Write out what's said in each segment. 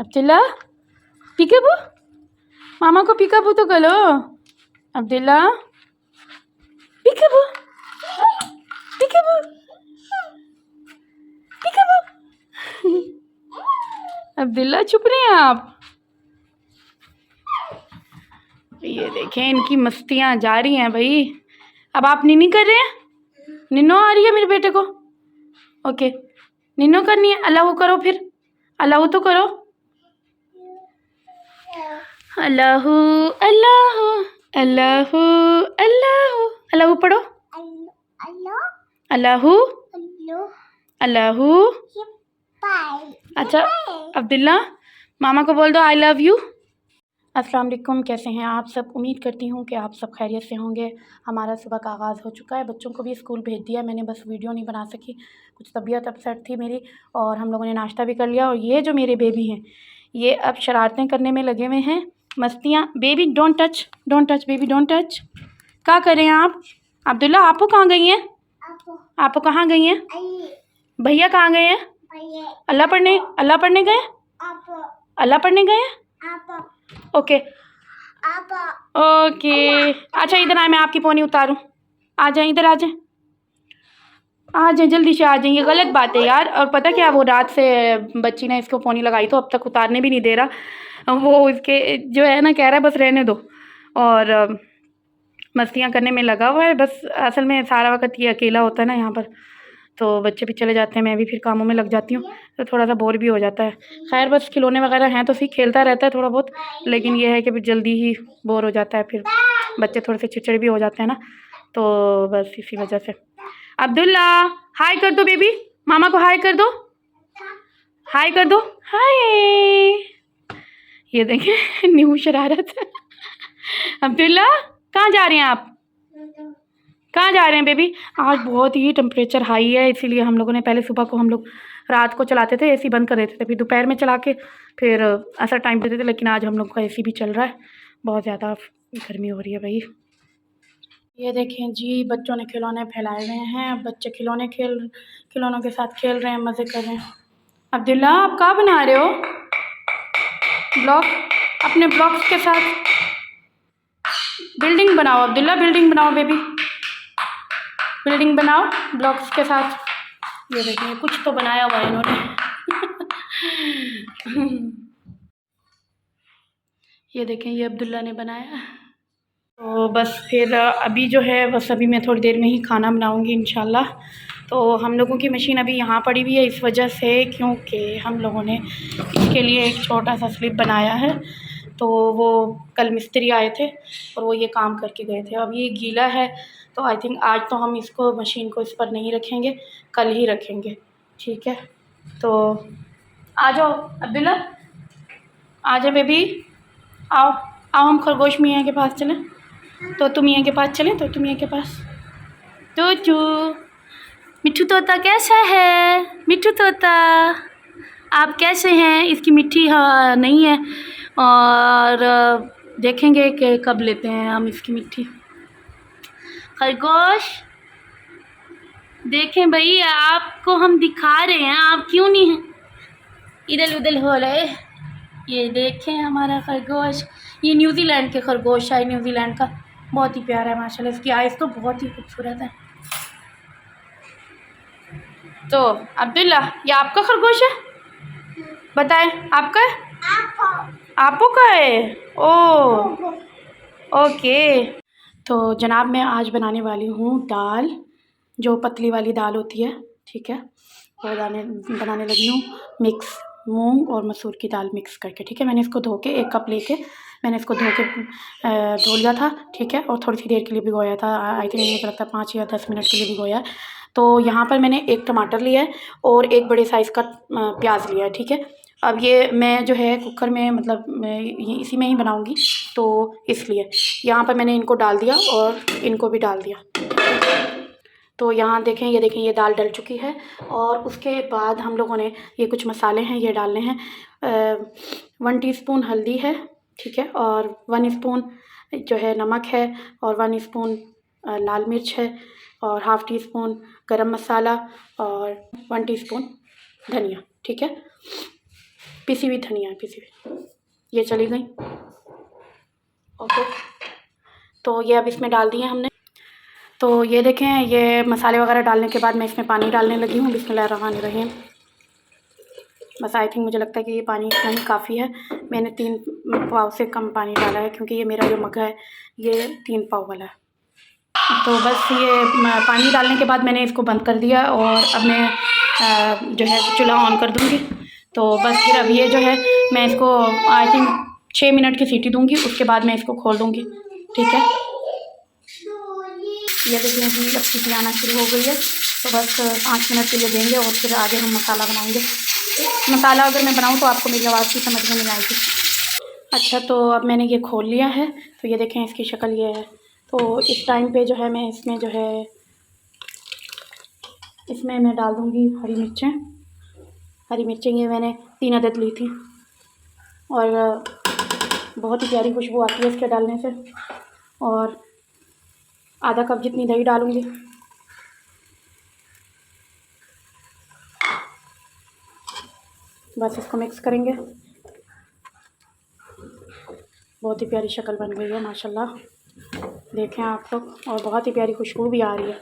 अब्दुल्ला पीकाबू, मामा को पीकाबू तो करो। अब्दुल्ला पीकाबू पीकाबू पीकाबू। अब्दुल्ला चुप रहे हैं आप। ये देखें इनकी मस्तियाँ जारी हैं भाई। अब आप निन्नी कर रहे हैं? निन्नो आ रही है मेरे बेटे को। ओके निन्नो करनी है। अल्लाह करो फिर, अल्लाह तो करो। अल्लाह अल्लाह अल्लाह अल्लाह अल्लाह पढ़ो। अल्लाह अल्लाह। अच्छा अब्दुल्ला मामा को बोल दो आई लव यू। अस्सलाम वालेकुम, कैसे हैं आप सब? उम्मीद करती हूँ कि आप सब खैरियत से होंगे। हमारा सुबह का आगाज़ हो चुका है, बच्चों को भी स्कूल भेज दिया मैंने, बस वीडियो नहीं बना सकी, कुछ तबीयत अपसेट थी मेरी। और हम लोगों ने नाश्ता भी कर लिया। और ये जो मेरे बेबी हैं ये अब शरारतें करने में लगे हुए हैं, मस्तियाँ। Baby don't touch baby don't touch. क्या कर रहे हैं आप? अब्दुल्ला आपको कहाँ गई हैं? आपको कहाँ गई हैं? भैया कहाँ गए हैं? अल्लाह पढ़ने गए? अल्लाह पढ़ने गए हैं? Okay okay. अच्छा इधर आए, मैं आपकी पोनी उतारूं। आ जाए इधर, आ जाए जल्दी से आ जाए। ये गलत बात है यार। और पता क्या, वो रात से बच्ची ने इसको पोनी लगाई तो अब तक उतारने भी नहीं दे रहा। वो इसके जो है ना कह रहा है बस रहने दो, और मस्तियाँ करने में लगा हुआ है बस। असल में सारा वक्त ये अकेला होता है ना यहाँ पर, तो बच्चे भी चले जाते हैं, मैं भी फिर कामों में लग जाती हूँ, तो थोड़ा सा बोर भी हो जाता है। खैर बस खिलौने वगैरह हैं तो फिर खेलता रहता है थोड़ा बहुत, लेकिन ये है कि फिर जल्दी ही बोर हो जाता है, फिर बच्चे थोड़े से चिड़चिड़े भी हो जाते हैं ना, तो बस इसी वजह से। अब्दुल्ला हाय कर दो बेबी, मामा को हाय कर दो, हाय कर दो, हाय। ये देखें न्यू शरारत। अब्दुल्ला कहाँ जा रहे हैं आप? कहाँ जा रहे हैं बेबी? आज बहुत ही टेम्परेचर हाई है, इसीलिए हम लोगों ने पहले सुबह को हम लोग रात को चलाते थे, एसी बंद कर देते थे, फिर दोपहर में चला के फिर ऐसा टाइम देते थे। लेकिन आज हम लोग का एसी भी चल रहा है, बहुत ज़्यादा गर्मी हो रही है भाई। ये देखें जी बच्चों ने खिलौने फैलाए हुए हैं, बच्चे खिलौनों के साथ खेल रहे हैं, मज़े कर रहे हैं। अब्दुल्ला आप क्या बना रहे हो? ब्लॉक, अपने ब्लॉक्स के साथ बिल्डिंग बनाओ। अब्दुल्ला बिल्डिंग बनाओ बेबी, बिल्डिंग बनाओ ब्लॉक्स के साथ। ये देखिए कुछ तो बनाया हुआ है इन्होंने। ये देखें ये अब्दुल्ला ने बनाया। तो बस फिर अभी जो है बस अभी मैं थोड़ी देर में ही खाना बनाऊंगी इंशाल्लाह। तो हम लोगों की मशीन अभी यहाँ पड़ी हुई है इस वजह से क्योंकि हम लोगों ने इसके लिए एक छोटा सा स्लिप बनाया है। तो वो कल मिस्त्री आए थे और वो ये काम करके गए थे। अब ये गीला है तो आई थिंक आज तो हम इसको मशीन को इस पर नहीं रखेंगे, कल ही रखेंगे, ठीक है। तो आ जाओ अब्दुल्ला, आ जाओ बेबी, आओ आओ हम खरगोश मियाँ के पास चलें, तो तुम मियाँ के पास चलें, तो तुम मियाँ के पास। तो चू मिट्ठू तोता कैसा है? मिट्ठू तोता आप कैसे हैं? इसकी मिट्टी हाँ नहीं है, और देखेंगे कि कब लेते हैं हम इसकी मिट्टी। खरगोश देखें भाई आपको हम दिखा रहे हैं, आप क्यों नहीं हैं? इधर उधर हो रहे। ये देखें हमारा खरगोश, ये न्यूजीलैंड के खरगोश है, न्यूजीलैंड का, बहुत ही प्यारा है माशाल्लाह। इसकी आइज़ तो बहुत ही खूबसूरत है। तो अब्दुल्ला ये आपका खरगोश है? बताएं आपका है? आपो का है? ओ ओके। तो जनाब मैं आज बनाने वाली हूँ दाल, जो पतली वाली दाल होती है, ठीक है, वो बनाने लगी हूँ मिक्स मूंग और मसूर की दाल मिक्स करके, ठीक है। मैंने इसको धो के 1 कप लेके मैंने इसको धो लिया था, ठीक है, और थोड़ी सी देर के लिए भिगोया था। आई थिंक मुझे लगता है 5 या 10 मिनट के लिए भिगोया है। तो यहाँ पर मैंने 1 टमाटर लिया है और 1 बड़े साइज़ का प्याज लिया है, ठीक है। अब ये मैं जो है कुकर में मतलब मैं इसी में ही बनाऊँगी, तो इसलिए यहाँ पर मैंने इनको डाल दिया और इनको भी डाल दिया। तो यहाँ देखें, ये देखें ये दाल डल चुकी है। और उसके बाद हम लोगों ने ये कुछ मसाले हैं ये डालने हैं। 1 टीस्पून हल्दी है, ठीक है, और 1 स्पून जो है नमक है, और 1 स्पून लाल मिर्च है, और ½ टीस्पून गरम मसाला, और 1 टीस्पून धनिया, ठीक है। पिसी हुई धनिया है, पिसी हुई, ये चली गई। ओके, तो ये अब इसमें डाल दिए हमने। तो ये देखें, ये मसाले वगैरह डालने के बाद मैं इसमें पानी डालने लगी हूँ। बिस्मिल्लाहिर्रहमानिर्रहीम। बस आई थिंक मुझे लगता है कि ये पानी इतना ही काफ़ी है। मैंने 3 पाव से कम पानी डाला है, क्योंकि ये मेरा जो मग है ये 3 पाव वाला है। तो बस ये पानी डालने के बाद मैंने इसको बंद कर दिया, और अब मैं जो है चूल्हा ऑन कर दूँगी। तो बस फिर अब ये जो है मैं इसको आई थिंक 6 मिनट की सीटी दूँगी, उसके बाद मैं इसको खोल दूँगी। ठीक है, ये देखिए कि अब सीटी आना शुरू हो गई है। तो बस 5 मिनट के लिए देंगे, और फिर आगे हम मसाला बनाएंगे। मसाला अगर मैं बनाऊँ तो आपको मेरी आवाज़ की समझ में नहीं आएगी। अच्छा, तो अब मैंने ये खोल लिया है। तो ये देखें, इसकी शक्ल ये है। तो इस टाइम पे जो है मैं इसमें जो है इसमें मैं डाल दूँगी हरी मिर्चें। हरी मिर्चें ये मैंने 3 अदद ली थी, और बहुत ही प्यारी खुशबू आती है इसके डालने से। और आधा कप जितनी दही डालूँगी। बस इसको मिक्स करेंगे। बहुत ही प्यारी शक्ल बन गई है माशाल्लाह, देखें आप लोग, और बहुत ही प्यारी खुशबू भी आ रही है।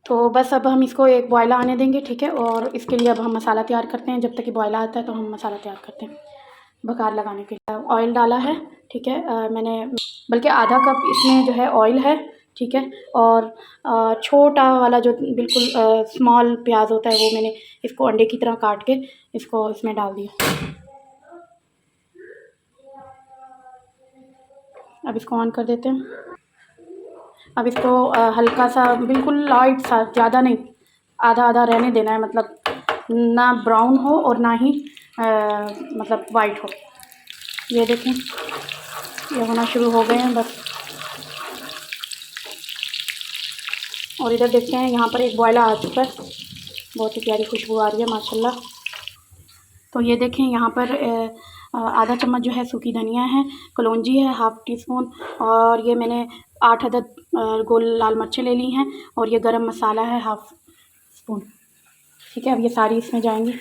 तो बस अब हम इसको एक बॉयल आने देंगे। ठीक है, और इसके लिए अब हम मसाला तैयार करते हैं। जब तक कि बॉयल आता है तो हम मसाला तैयार करते हैं। बघार लगाने के लिए ऑयल डाला है। ठीक है, मैंने बल्कि आधा कप इसमें जो है ऑयल है। ठीक है, और छोटा वाला जो बिल्कुल स्मॉल प्याज होता है, वो मैंने इसको अंडे की तरह काट के इसको इसमें डाल दिया। अब इसको ऑन कर देते हैं। अब इसको हल्का सा, बिल्कुल लाइट सा, ज़्यादा नहीं, आधा आधा रहने देना है। मतलब ना ब्राउन हो और ना ही मतलब वाइट हो। ये देखें, ये होना शुरू हो गए हैं बस। और इधर देखते हैं, यहाँ पर एक बॉयला आ चुका है। बहुत ही प्यारी खुशबू आ रही है माशाल्लाह। तो ये देखें, यहाँ पर आधा चम्मच जो है सूखी धनिया है, कलौंजी है 1/2 टीस्पून, और ये मैंने 8 अदद गोल लाल मिर्चें ले ली हैं, और ये गरम मसाला है 1/2 स्पून। ठीक है, अब ये सारी इसमें जाएंगी।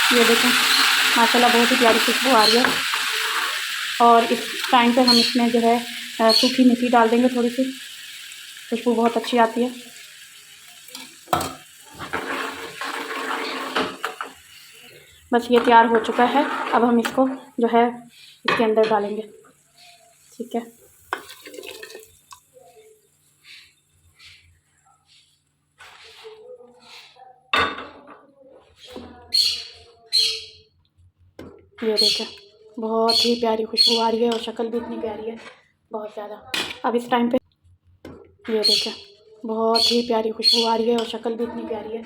ये देखें माशाल्लाह, बहुत ही प्यारी खुशबू आ रही है। और इस टाइम पे हम इसमें जो है सूखी मेथी डाल देंगे थोड़ी सी, खुशबू बहुत अच्छी आती है। बस ये तैयार हो चुका है। अब हम इसको जो है इसके अंदर डालेंगे। ठीक है, ये देखें, बहुत ही प्यारी खुशबू आ रही है, और शक्ल भी इतनी प्यारी है, बहुत ज़्यादा। अब इस टाइम पे ये देखें, बहुत ही प्यारी खुशबू आ रही है, और शक्ल भी इतनी प्यारी है,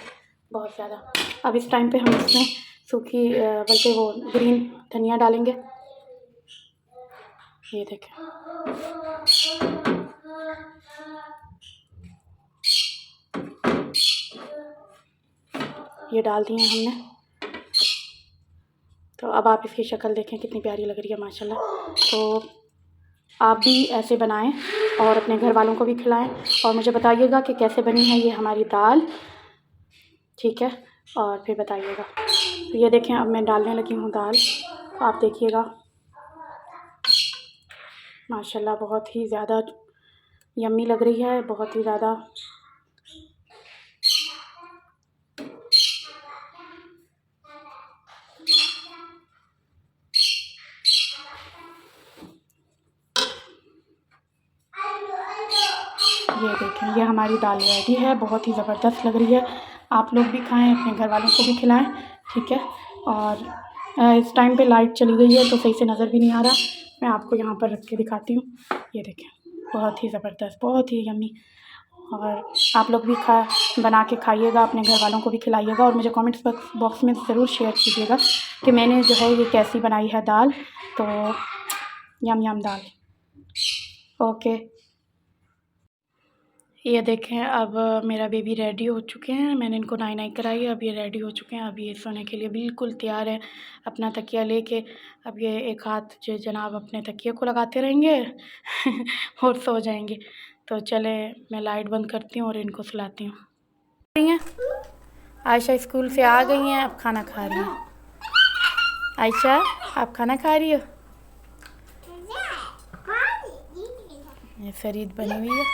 बहुत ज़्यादा। अब इस टाइम पे हम इसमें सूखी बल्कि वो ग्रीन धनिया डालेंगे। ये देखें, ये डाल दिए हमने। तो अब आप इसकी शक्ल देखें कितनी प्यारी लग रही है माशाल्लाह। तो आप भी ऐसे बनाएं और अपने घर वालों को भी खिलाएं, और मुझे बताइएगा कि कैसे बनी है ये हमारी दाल। ठीक है, और फिर बताइएगा। तो ये देखें, अब मैं डालने लगी हूँ दाल, तो आप देखिएगा माशाल्लाह, बहुत ही ज़्यादा यम्मी लग रही है, बहुत ही ज़्यादा। ये देखें, ये हमारी दाल रेडी है, बहुत ही ज़बरदस्त लग रही है। आप लोग भी खाएं, अपने घर वालों को भी खिलाएं। ठीक है, और इस टाइम पे लाइट चली गई है तो सही से नज़र भी नहीं आ रहा। मैं आपको यहाँ पर रख के दिखाती हूँ। ये देखें, बहुत ही ज़बरदस्त, बहुत ही यम्मी। और आप लोग भी बना के खाइएगा, अपने घर वालों को भी खिलाइएगा, और मुझे कमेंट्स बॉक्स में ज़रूर शेयर कीजिएगा कि मैंने जो है ये कैसी बनाई है दाल। तो यम यम दाल। ओके। ये देखें, अब मेरा बेबी रेडी हो चुके हैं। मैंने इनको नाई नाई कराई है, अब ये रेडी हो चुके हैं। अब ये सोने के लिए बिल्कुल तैयार है, अपना तकिया लेके। अब ये एक हाथ जो जनाब अपने तकिए को लगाते रहेंगे और सो जाएंगे। तो चले, मैं लाइट बंद करती हूँ और इनको सुलाती हूँ। आयशा स्कूल से आ गई हैं, अब खाना खा रही हैं। आयशा, आप खाना खा रही हो? ये फरीद बनी हुई है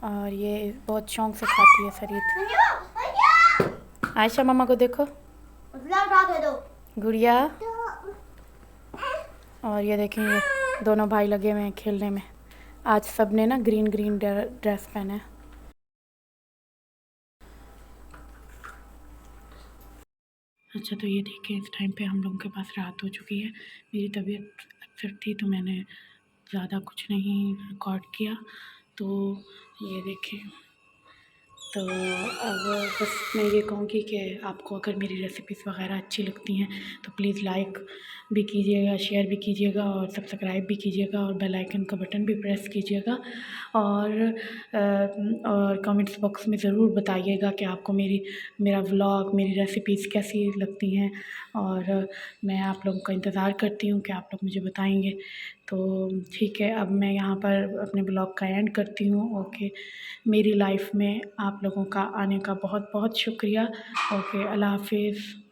और ये बहुत शौक से खाती है फरीद। आयशा, मम्मा को देखो, गुड़िया। और ये देखें, ये दोनों भाई लगे हुए हैं खेलने में। आज सब ने ना ग्रीन ग्रीन ड्रेस पहना है। अच्छा, तो ये देखिए, इस टाइम पे हम लोगों के पास रात हो चुकी है। मेरी तबीयत अच्छा थी तो मैंने ज़्यादा कुछ नहीं रिकॉर्ड किया। तो ये देखें, तो अब बस मैं ये कहूँगी कि आपको अगर मेरी रेसिपीज़ वगैरह अच्छी लगती हैं तो प्लीज़ लाइक भी कीजिएगा, शेयर भी कीजिएगा और सब्सक्राइब भी कीजिएगा और बेल आइकन का बटन भी प्रेस कीजिएगा। और कमेंट्स बॉक्स में ज़रूर बताइएगा कि आपको मेरा व्लॉग, मेरी रेसिपीज़ कैसी लगती हैं। और मैं आप लोगों का इंतज़ार करती हूँ कि आप लोग मुझे बताएंगे। तो ठीक है, अब मैं यहाँ पर अपने ब्लॉग का एंड करती हूँ। ओके, मेरी लाइफ में आप लोगों का आने का बहुत बहुत शुक्रिया। ओके, अल्लाह हाफिज़।